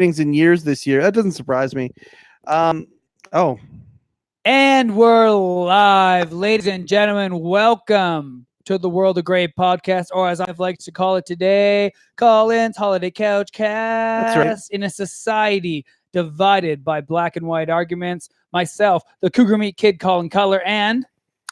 in years this year. That doesn't surprise me. Oh, And we're live, ladies and gentlemen. Welcome to the World of Grey podcast, or as I've liked to call it today, Colin's Holiday Couch Cast. That's right. In a society divided by black and white arguments, myself, the Cougar Meat Kid, Colin Cutler, and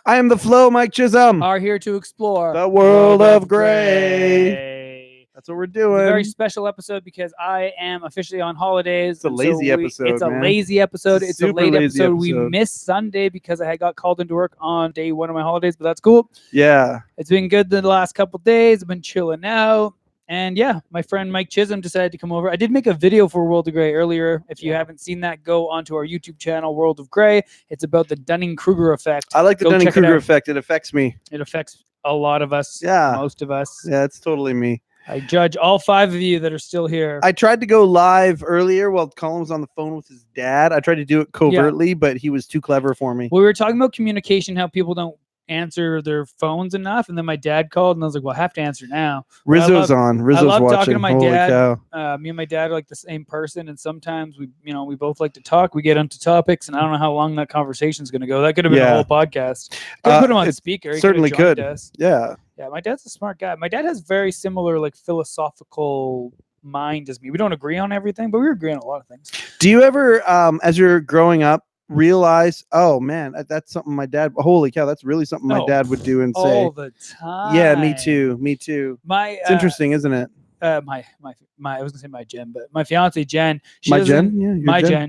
I am the Flow, Mike Chisholm. are here to explore The World of Grey. That's what we're doing. It's a very special episode because I am officially on holidays. It's a lazy episode. It's a man. lazy episode. It's a super late lazy episode. We missed Sunday because I had got called into work on day one of my holidays, but that's cool. Yeah. It's been good the last couple days. I've been chilling out. And yeah, my friend Mike Chisholm decided to come over. I did make a video for World of Grey earlier. If you haven't seen that, go onto our YouTube channel, World of Grey. It's about the Dunning-Kruger effect. I like the Go check it Dunning-Kruger out. effect. It affects me. It affects a lot of us. Yeah. Most of us. Yeah, it's totally me. I judge all 5 of you that are still here. I tried to go live earlier while Colin was on the phone with his dad. I tried to do it covertly, but he was too clever for me. We were talking about communication, how people don't answer their phones enough, and then my dad called, and I was like, "Well, I have to answer now." Rizzo's on. Rizzo's love watching. talking to my Holy dad. cow. Me and my dad are like the same person, and sometimes we both like to talk. We get onto topics, and I don't know how long that conversation is going to go. That could have been a whole podcast. Could put him on it speaker. He certainly could have could. joined us. Yeah. Yeah, my dad's a smart guy. My dad has very similar like philosophical mind as me. We don't agree on everything, but we agree on a lot of things. Do you ever, as you're growing up, realize, oh man, that's something my dad, holy cow, that's really something my dad would do and say. All the time. Yeah, me too. It's interesting, isn't it? I was gonna say my Jen, but my fiance Jen. My Jen?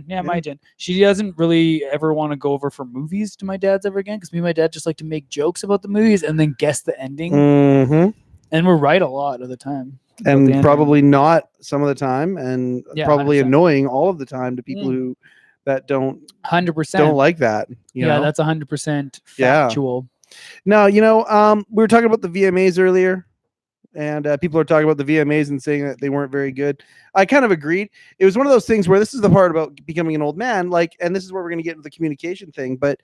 Yeah, my Jen. She doesn't really ever want to go over for movies to my dad's ever again because me and my dad just like to make jokes about the movies and then guess the ending. Mm-hmm. And we're right a lot of the time. And probably not some of the time, and probably 100%. Annoying all of the time to people who that don't 100% don't like that. You know? That's 100% factual. Now, we were talking about the VMAs earlier. And people are talking about the VMAs and saying that they weren't very good. I kind of agreed. It was one of those things where this is the part about becoming an old man, and this is where we're going to get into the communication thing. But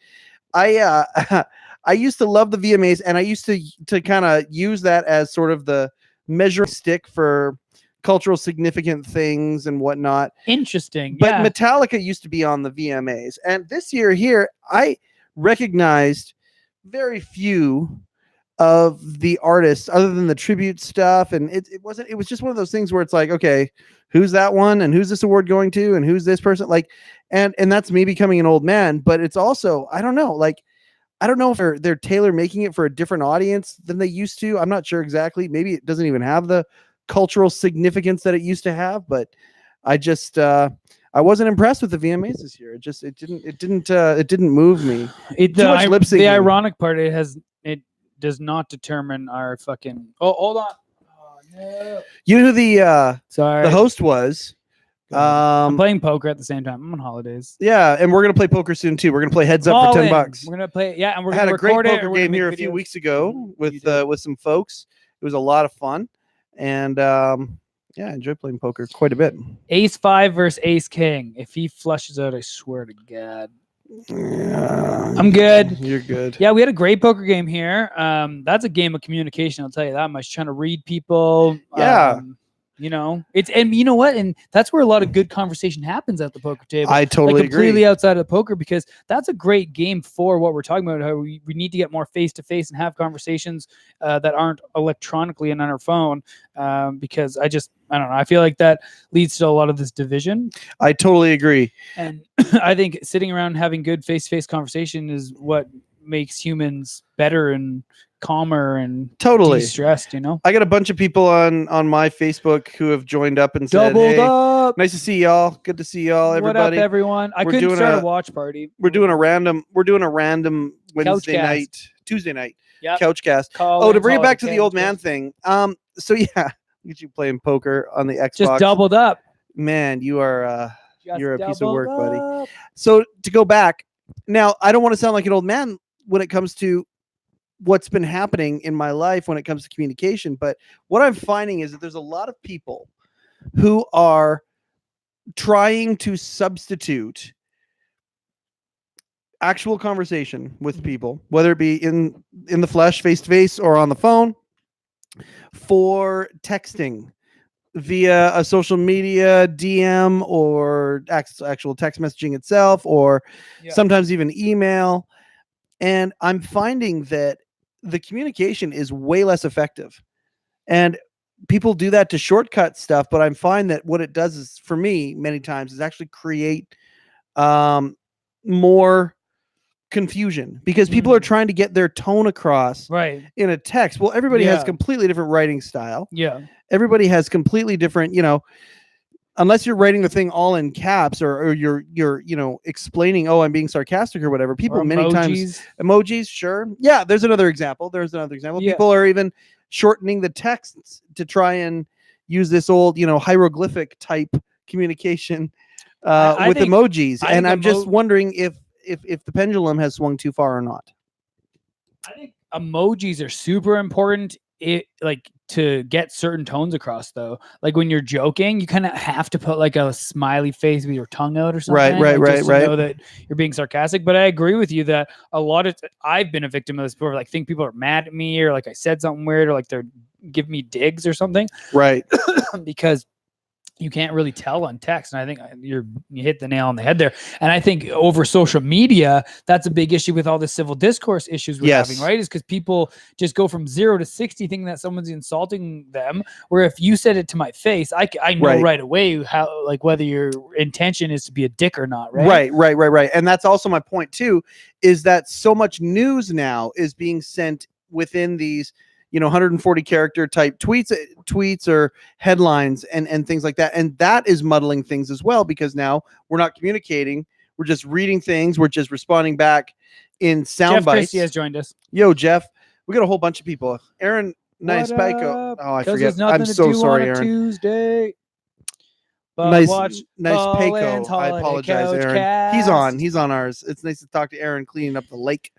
I used to love the VMAs, and I used to kind of use that as sort of the measuring stick for cultural significant things and whatnot. Interesting. But Metallica used to be on the VMAs, and this year here, I recognized very few of the artists other than the tribute stuff, and it was just one of those things where it's like, okay, who's that one, and who's this award going to, and who's this person, and that's me becoming an old man. But it's also, I don't know if they're tailor making it for a different audience than they used to. I'm not sure exactly. Maybe it doesn't even have the cultural significance that it used to have. But I just I wasn't impressed with the VMAs this year. It didn't move me. Too much lip syncing. The ironic part, it does not determine our fucking. Oh, hold on. Oh, no. You know who the Sorry, the host was? I'm playing poker at the same time. I'm on holidays. Yeah, and we're gonna play poker soon too. We're gonna play Heads Up for $10. We're gonna play. And we're I gonna had a great record poker game here a few weeks ago with some folks. It was a lot of fun, and I enjoy playing poker quite a bit. Ace 5 versus Ace King. If he flushes out, I swear to God. Yeah, I'm good. You're good. Yeah, we had a great poker game here. That's a game of communication. I'll tell you that much. Trying to read people. Yeah. And you know what? And that's where a lot of good conversation happens at the poker table. I totally completely agree. outside of the poker, because that's a great game for what we're talking about. How we need to get more face to face and have conversations that aren't electronically and on our phone. Because I don't know. I feel like that leads to a lot of this division. I totally agree. And I think sitting around and having good face to face conversation is what makes humans better and calmer and totally stressed. I got a bunch of people on my Facebook who have joined up and said, doubled hey, up. Nice to see y'all. Good to see y'all, everybody. What up, everyone? I couldn't start a watch party. We're doing a random Tuesday night couch cast. To bring it back to the old man thing. So yeah, get you playing poker on the Xbox. Just doubled up. Man, you are you're a piece of work, buddy. So to go back now, I don't want to sound like an old man when it comes to what's been happening in my life when it comes to communication. But what I'm finding is that there's a lot of people who are trying to substitute actual conversation with people, whether it be in the flesh, face to face, or on the phone, for texting. via a social media DM or actual text messaging itself, or Yeah. sometimes even email. And I'm finding that the communication is way less effective. And people do that to shortcut stuff, but I'm finding that what it does is, for me, many times, is actually create more confusion, because people are trying to get their tone across Right. in a text. Well, everybody has Yeah. completely different writing style. Yeah. Everybody has completely different, unless you're writing the thing all in caps, or you're explaining, oh, I'm being sarcastic or whatever. People Or many times emojis. emojis, sure. Yeah, there's another example. Yeah. People are even shortening the texts to try and use this old, hieroglyphic type communication I with think- emojis. I And think I'm just wondering if the pendulum has swung too far or not. I think emojis are super important. Like to get certain tones across, though. Like when you're joking, you kind of have to put like a smiley face with your tongue out or something. Right, like, just to right. know that you're being sarcastic. But I agree with you that I've been a victim of this before. Like, think people are mad at me, or like I said something weird, or like they're giving me digs or something. Right. Because you can't really tell on text. And I think you hit the nail on the head there. And I think over social media, that's a big issue with all the civil discourse issues we're having, right? Is because people just go from 0 to 60 thinking that someone's insulting them. Where if you said it to my face, I know right away how, like, whether your intention is to be a dick or not, right? Right. And that's also my point too, is that so much news now is being sent within these 140 character type tweets or headlines and things like that. And that is muddling things as well, because now we're not communicating. We're just reading things. We're just responding back in sound Jeff bites. Christie has joined us. Yo, Jeff, we got a whole bunch of people. Aaron Nice Pico. Oh, I forget. I'm so sorry, Aaron. Tuesday. But nice Colin's Pico. I Holiday apologize, Couch Aaron. Cast. He's on ours. It's nice to talk to Aaron cleaning up the lake.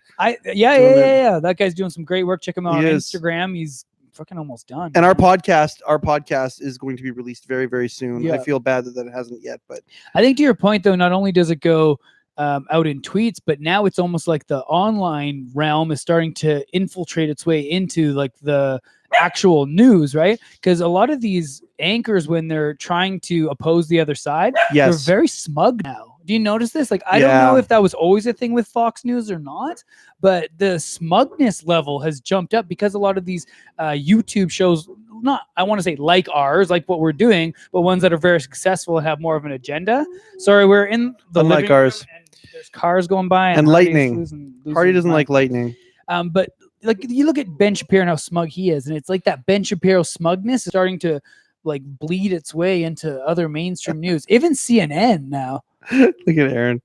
Yeah. That guy's doing some great work. Check him out on He is. Instagram. He's fucking almost done. And our podcast is going to be released very, very soon. Yeah. I feel bad that it hasn't yet, but I think to your point though, not only does it go out in tweets, but now it's almost like the online realm is starting to infiltrate its way into like the actual news, right? Because a lot of these anchors, when they're trying to oppose the other side, they're very smug now. Do you notice this? Like, I don't know if that was always a thing with Fox News or not, but the smugness level has jumped up because a lot of these YouTube shows, not, I want to say like ours, like what we're doing, but ones that are very successful and have more of an agenda. Sorry, we're in the unlike living ours. room and there's cars going by. And lightning. Losing Hardy doesn't like lightning. But like you look at Ben Shapiro and how smug he is, and it's like that Ben Shapiro smugness is starting to like bleed its way into other mainstream news, even CNN now. Look at Aaron.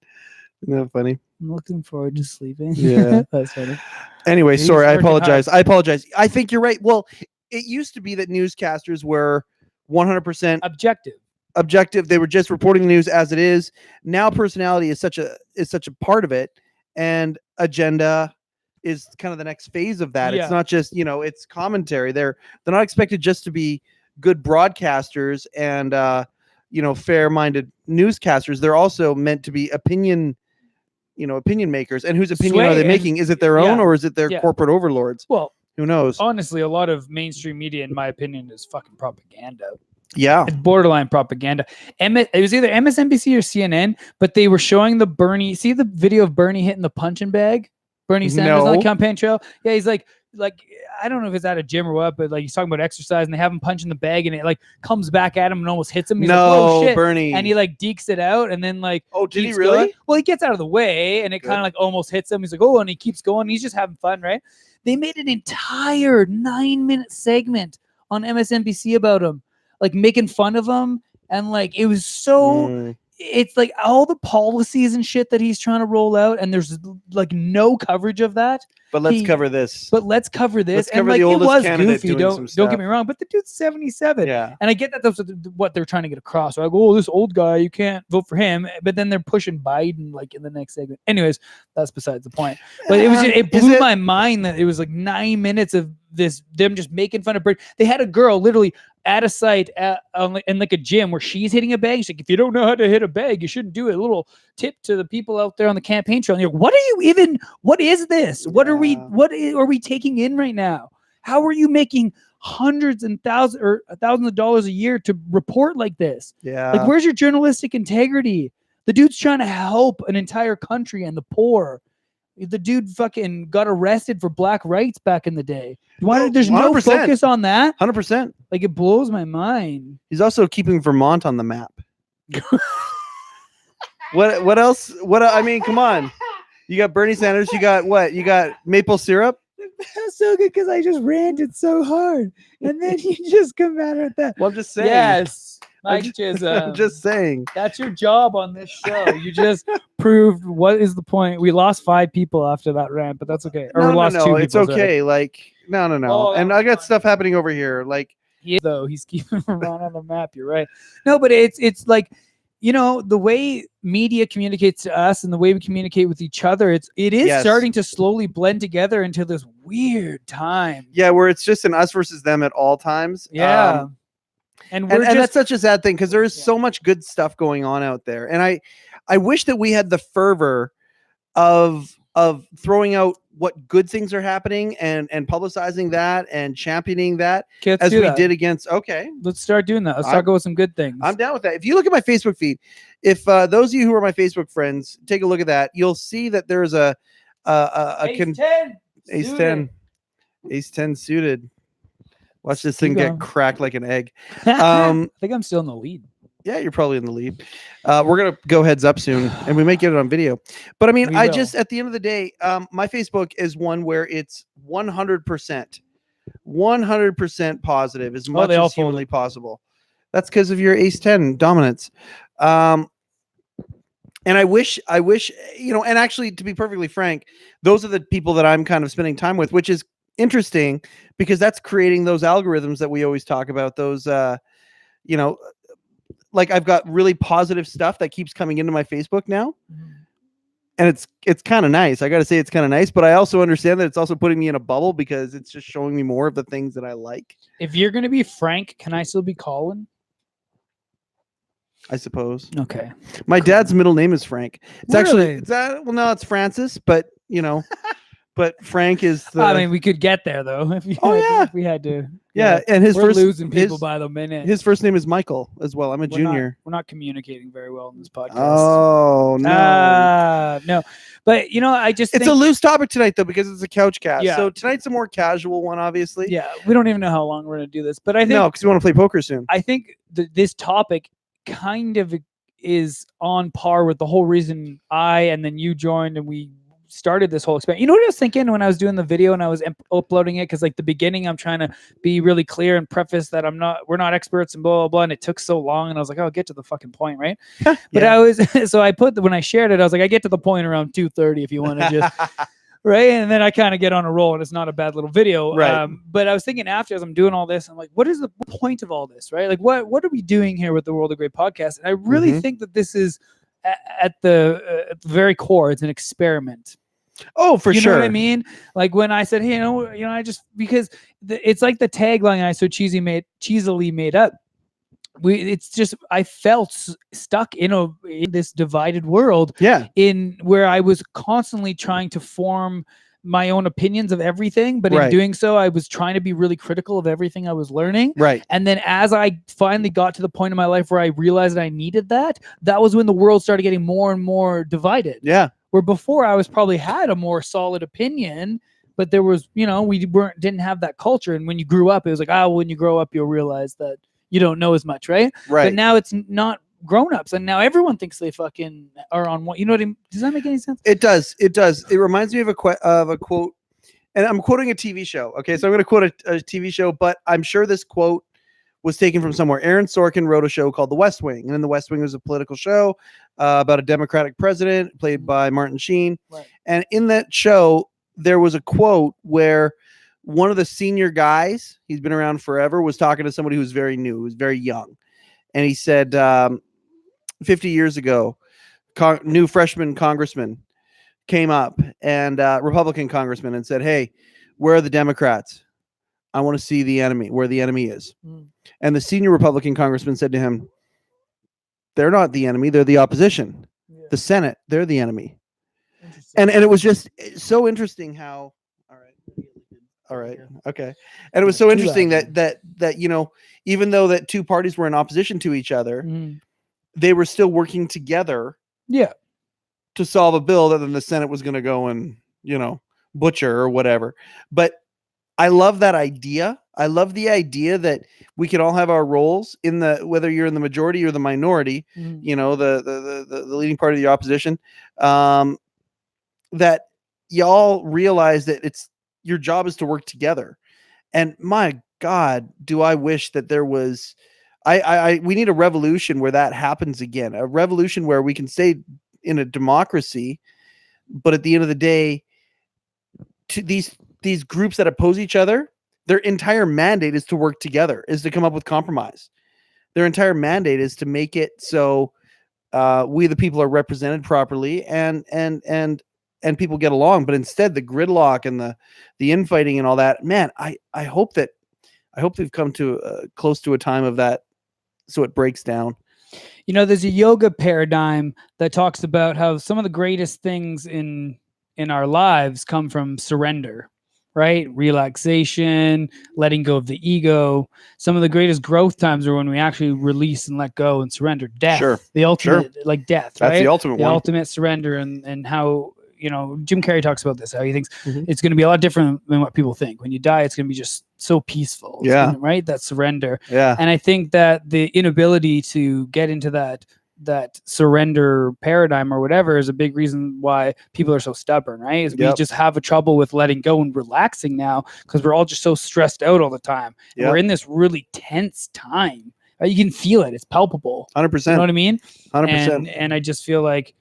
Isn't that funny? I'm looking forward to sleeping. Yeah. That's funny. Anyway, He's sorry. I working apologize. I think you're right. Well, it used to be that newscasters were 100% objective. They were just reporting the news as it is. Now personality is such a part of it, and agenda is kind of the next phase of that. Yeah. It's not just, it's commentary. They're not expected just to be good broadcasters and fair-minded newscasters. They're also meant to be opinion makers. And whose opinion are they making? Is it their own, or is it their corporate overlords? Well, who knows? Honestly, a lot of mainstream media, in my opinion, is fucking propaganda. Yeah. It's borderline propaganda. It was either MSNBC or CNN, but they were showing the Bernie. See the video of Bernie hitting the punching bag? Bernie Sanders on the campaign trail? Yeah, he's like, I don't know if it's at a gym or what, but like he's talking about exercise and they have him punching the bag and it like comes back at him and almost hits him. He's like, whoa, shit. Bernie. And he like dekes it out and then like, oh, did he really? Going. Well, he gets out of the way and it kind of like almost hits him. He's like, oh, and he keeps going. He's just having fun, right? They made an entire 9-minute segment on MSNBC about him, like making fun of him. And like, it was so, it's like all the policies and shit that he's trying to roll out. And there's like no coverage of that. But let's cover this. Let's cover this. Let's cover and like, the oldest it was candidate goofy. Don't get me wrong, but the dude's 77. Yeah. And I get that that's what they're trying to get across. Like, oh, this old guy, you can't vote for him. But then they're pushing Biden like in the next segment. Anyways, that's besides the point. But it blew my mind that it was like 9 minutes of them just making fun of Brit. They had a girl literally at a site in like a gym where she's hitting a bag. She's like, if you don't know how to hit a bag, you shouldn't do it. A little tip to the people out there on the campaign trail. And you're like, what is this? What are we taking in right now? How are you making hundreds and thousands of dollars a year to report like this. Yeah. Like, where's your journalistic integrity? The dude's trying to help an entire country and the poor. The dude fucking got arrested for black rights back in the day. Why? There's no 100%. focus on that. 100%. Like, it blows my mind. He's also keeping Vermont on the map. What else? I mean, come on. You got Bernie Sanders. You got what? You got maple syrup. That's so good because I just ranted so hard, and then you just come at it at that. Well, I'm just saying. Yes, I'm Mike Chisholm. I'm just saying. That's your job on this show. You just proved what is the point. We lost 5 people after that rant, but that's okay. Or we lost 2 people. It's sorry. okay. Like, no. Oh, And that I was got fine. stuff happening over here. Like, He's keeping Vermont on the map. You're right. No, but it's like, you know, the way media communicates to us and the way we communicate with each other, it is Yes. starting to slowly blend together into this weird time. yeah, where it's just an us versus them at all times. Yeah. And we're And that's just such a sad thing because there is Yeah. so much good stuff going on out there. And I wish that we had the fervor of throwing out what good things are happening and publicizing that and championing that let's as do we that. did against. Okay, Let's start doing that. Let's I'm- talk about some good things. I'm down with that. If you look at my Facebook feed, if those of you who are my Facebook friends take a look at that, you'll see that there's a Ace 10. ace suited. 10 ace 10 suited. Watch this thing Keep get going. cracked like an egg. I think I'm still in the lead. Yeah, you're probably in the lead. We're gonna go heads up soon, and we might get it on video. But I mean, We I will. just at the end of the day, my Facebook is one where it's 100% positive, as much they all as humanly possible. That's because of your ace 10 dominance. And I wish, you know, and actually, to be perfectly frank, those are the people that I'm kind of spending time with, which is interesting because that's creating those algorithms that we always talk about. Those, you know, like I've got really positive stuff that keeps coming into my Facebook now. And it's kind of nice. I got to say it's kind of nice, but I also understand that it's also putting me in a bubble because it's just showing me more of the things that I like, If you're going to be Frank, can I still be Colin? I suppose. Okay. My dad's middle name is Frank. It's actually, Really? well, no, it's Francis, but you know, but Frank is the, I mean, we could get there though. If we had to. yeah. And his We're first, losing people his, by the minute. his first name is Michael as well. I'm a junior. We're not communicating very well in this podcast. Oh, no. No. But you know, I just It's think, a loose topic tonight though, because it's a couch cast. Yeah. So tonight's a more casual one, obviously. yeah, we don't even know how long we're going to do this. But I think No, because we want to play poker soon. I think this topic kind of is on par with the whole reason I and then you joined and we started this whole experiment. You know what I was thinking when I was doing the video and I was uploading it? Because like the beginning, I'm trying to be really clear and preface that we're not experts and blah, blah, blah. And it took so long. And I was like, oh, get to the fucking point, right? But Yeah. I was, so I when I shared it, I was like, I get to the point around 2:30 if you want to just, right? And then I kind of get on a roll and it's not a bad little video. Right. But I was thinking after as I'm doing all this, I'm like, what is the point of all this, right? Like what are we doing here with the World of Great podcast? And I really Mhm. think that this is at the very core, it's an experiment. Oh, for You sure. know what I mean? Like when I said, hey, I just, because it's like the tagline I so cheesily made up. It's just, I felt stuck in this divided world Yeah. in where I was constantly trying to form my own opinions of everything. But in Right. doing so, I was trying to be really critical of everything I was learning. Right. And then as I finally got to the point in my life where I realized that I needed that was when the world started getting more and more divided. Yeah. Where before I was probably had a more solid opinion, but there was, we didn't have that culture. And when you grew up, it was like, when you grow up, you'll realize that you don't know as much, right? Right. But now it's not grown-ups, and now everyone thinks they fucking are on what, you know what I mean? Does that make any sense? It does. It does. It reminds me of a quote, and I'm quoting a TV show. Okay, so I'm going to quote a TV show, but I'm sure this quote was taken from somewhere. Aaron Sorkin wrote a show called The West Wing, and in The West Wing was a political show about a Democratic president played by Martin Sheen. Right. And in that show, there was a quote where one of the senior guys, he's been around forever, was talking to somebody who's very new, who's very young, and he said, 50 years ago, new freshman congressman came up, and Republican congressman, and said, hey, where are the Democrats? I want to see the enemy, where the enemy is. Mm. And the senior Republican congressman said to him, they're not the enemy, they're the opposition. Yeah. The Senate, they're the enemy. Interesting. And it was just so interesting how, all right, All right. Yeah. Okay. And it was Yeah, so too interesting bad. that even though that two parties were in opposition to each other, Mhm. they were still working together Yeah. to solve a bill that then the Senate was going to go and, butcher or whatever. But I love that idea. I love the idea that we can all have our roles in whether you're in the majority or the minority, Mhm. the leading party of the opposition, that y'all realize that it's your job is to work together. And my God, do I wish that there was, we need a revolution where that happens again, a revolution where we can stay in a democracy, but at the end of the day, to these groups that oppose each other, their entire mandate is to work together, is to come up with compromise. Their entire mandate is to make it so we the people are represented properly and people get along. But instead, the gridlock and the infighting and all that, man, I hope they've come to close to a time of that, so it breaks down. There's a yoga paradigm that talks about how some of the greatest things in our lives come from surrender, right? Relaxation, letting go of the ego. Some of the greatest growth times are when we actually release and let go and surrender. Death, Sure. the ultimate, like death, That's right? the ultimate The one. ultimate surrender, and how Jim Carrey talks about this, how he thinks Mhm. it's going to be a lot different than what people think. When you die, it's going to be just so peaceful. It's Yeah. gonna, right? That surrender. Yeah. And I think that the inability to get into that surrender paradigm or whatever is a big reason why people are so stubborn, right? Is we Yep. just have a trouble with letting go and relaxing now because we're all just so stressed out all the time. And we're Yep. in this really tense time. Right? You can feel it. It's palpable. 100%. You know what I mean? 100%. And I just feel like,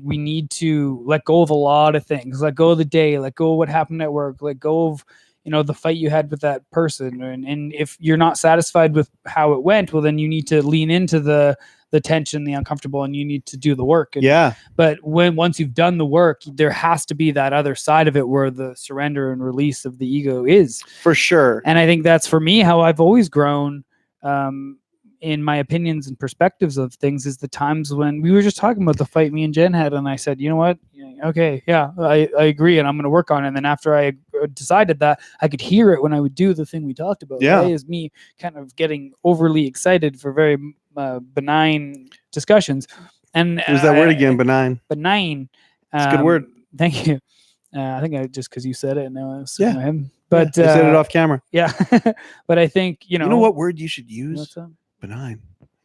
we need to let go of a lot of things. Let go of the day. Let go of what happened at work. Let go of the fight you had with that person. And if you're not satisfied with how it went, well, then you need to lean into the tension, the uncomfortable, and you need to do the work. Yeah. But once you've done the work, there has to be that other side of it where the surrender and release of the ego is. For sure. And I think that's, for me, how I've always grown in my opinions and perspectives of things, is the times when we were just talking about the fight me and Jen had, and I said, you know what? Okay, yeah, I agree, and I'm going to work on it. And then after I decided that, I could hear it when I would do the thing we talked about. Yeah. Right? Is me kind of getting overly excited for very benign discussions. And Use that word again, benign. Benign. It's a good word. Thank you. I think I just because you said it, and now it's Yeah. in my head. But I said it off camera. Yeah. But I think You know what word you should use? What's up? Benign.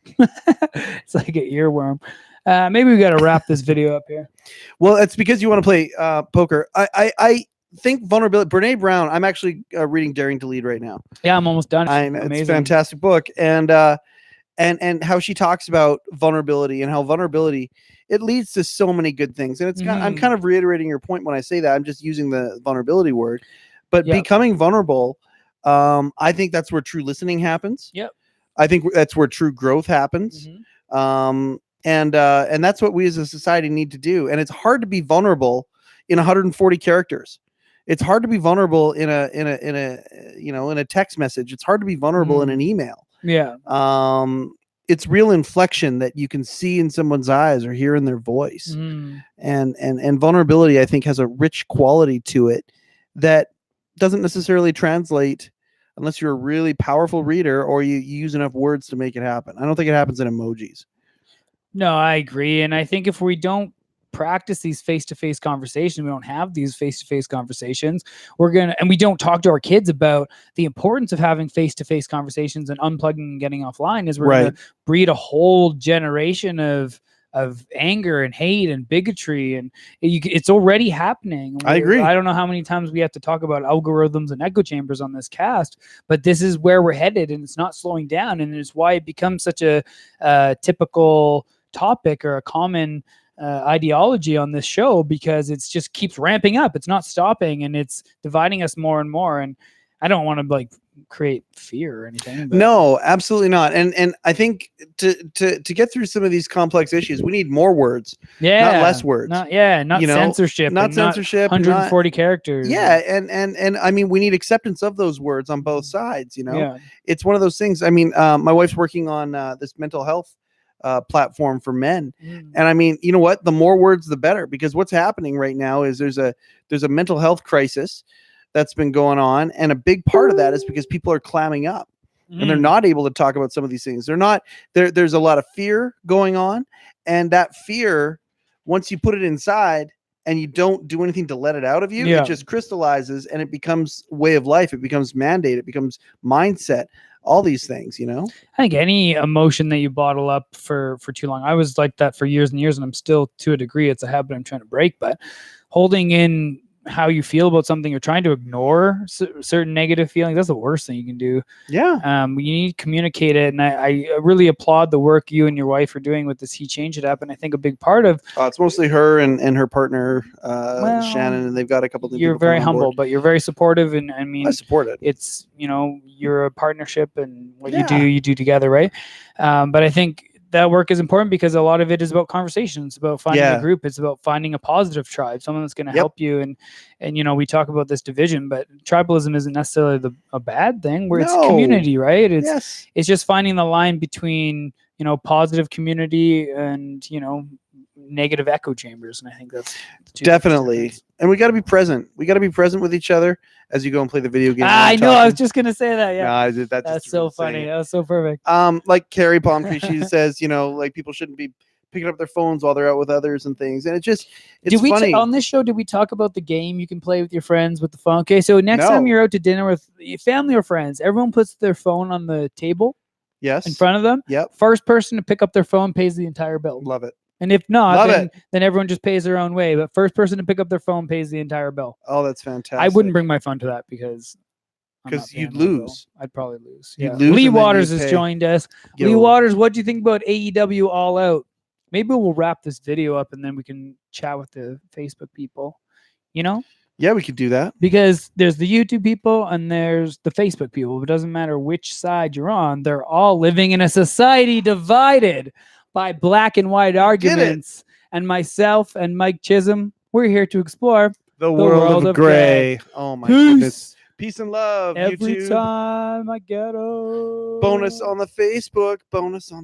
It's like an earworm. Maybe we got to wrap this video up here. Well, it's because you want to play poker. I think vulnerability. Brene Brown. I'm actually reading Daring to Lead right now. Yeah, I'm almost done. It's a fantastic book, and how she talks about vulnerability and how vulnerability, it leads to so many good things. And it's I'm kind of reiterating your point when I say that. I'm just using the vulnerability word, but becoming vulnerable. I think that's where true listening happens. Yep. I think that's where true growth happens. And that's what we as a society need to do. And it's hard to be vulnerable in 140 characters. It's hard to be vulnerable in a text message. It's hard to be vulnerable in an email. Yeah. It's real inflection that you can see in someone's eyes or hear in their voice. And vulnerability, I think, has a rich quality to it that doesn't necessarily translate unless you're a really powerful reader or you use enough words to make it happen. I don't think it happens in emojis. No, I agree. And I think if we don't practice these face-to-face conversations, we don't have these face-to-face conversations, and we don't talk to our kids about the importance of having face-to-face conversations and unplugging and getting offline, is we're going to breed a whole generation of anger and hate and bigotry, and it's already happening. I agree. I don't know how many times we have to talk about algorithms and echo chambers on this cast, but this is where we're headed, and it's not slowing down, and it's why it becomes such a typical topic or a common ideology on this show, because it's just keeps ramping up. It's not stopping, and it's dividing us more and more. And I don't want to create fear or anything. But. No, absolutely not. And I think to get through some of these complex issues, we need more words, not less words. Not censorship, not censorship, 140 characters. Yeah, and I mean, we need acceptance of those words on both sides. Yeah. It's one of those things. I mean, my wife's working on this mental health platform for men, and I mean, you know what? The more words, the better, because what's happening right now is there's a mental health crisis. that's been going on, and a big part of that is because people are clamming up and they're not able to talk about some of these things. They're not there's a lot of fear going on, and that fear, once you put it inside and you don't do anything to let it out of you, Yeah. it just crystallizes and it becomes way of life. It becomes mandate. It becomes mindset. All these things, you know. I think any emotion that you bottle up for too long. I was like that for years and years, and I'm still, to a degree, it's a habit I'm trying to break. But holding in how you feel about something, you're trying to ignore certain negative feelings. That's the worst thing you can do. Yeah. You need to communicate it, and I really applaud the work you and your wife are doing with this He Changed It app. And I think a big part of It's mostly her and her partner, Well, Shannon, and they've got a couple of you're people very coming on board. humble, but you're very supportive, and I mean, I support it. it's, you know, you're a partnership, and what Yeah. you do together, right? But I think that work is important because a lot of it is about conversations, about finding Yeah. a group. It's about finding a positive tribe, someone that's going to Yep. help you. And you know, we talk about this division, but tribalism isn't necessarily a bad thing. Where it's No. community, right? Yes. It's just finding the line between, you know, positive community and, you know, negative echo chambers. And I think that's the two different Definitely. things. And we got to be present. We got to be present with each other as you go and play the video game. I know. I was just gonna say that. Yeah, That's that's so funny. That was so perfect. Like Carrie Palmtree, she says, you know, like people shouldn't be picking up their phones while they're out with others and things. And it's Did we funny. on this show? Did we talk about the game you can play with your friends with the phone? Okay, so next time No. you're out to dinner with your family or friends, everyone puts their phone on the table Yes. in front of them. Yep. First person to pick up their phone pays the entire bill. Love it. And if not, Love then everyone just pays their own way. But first person to pick up their phone pays the entire bill. Oh, that's fantastic. I wouldn't bring my phone to that because I'm not you'd paying my bill. lose. I'd probably lose. You'd Yeah. lose Lee and then Waters you'd has pay. joined us. Lee Yo. Waters, what do you think about AEW All Out? Maybe we'll wrap this video up and then we can chat with the Facebook people. You know, Yeah, we could do that. because there's the YouTube people and there's the Facebook people. It doesn't matter which side you're on. They're all living in a society divided by black and white arguments. And myself and Mike Chisholm, we're here to explore The world world of of gray. Oh my Peace. goodness. Peace and love. Every YouTube. time I get a Bonus on the Facebook. Bonus on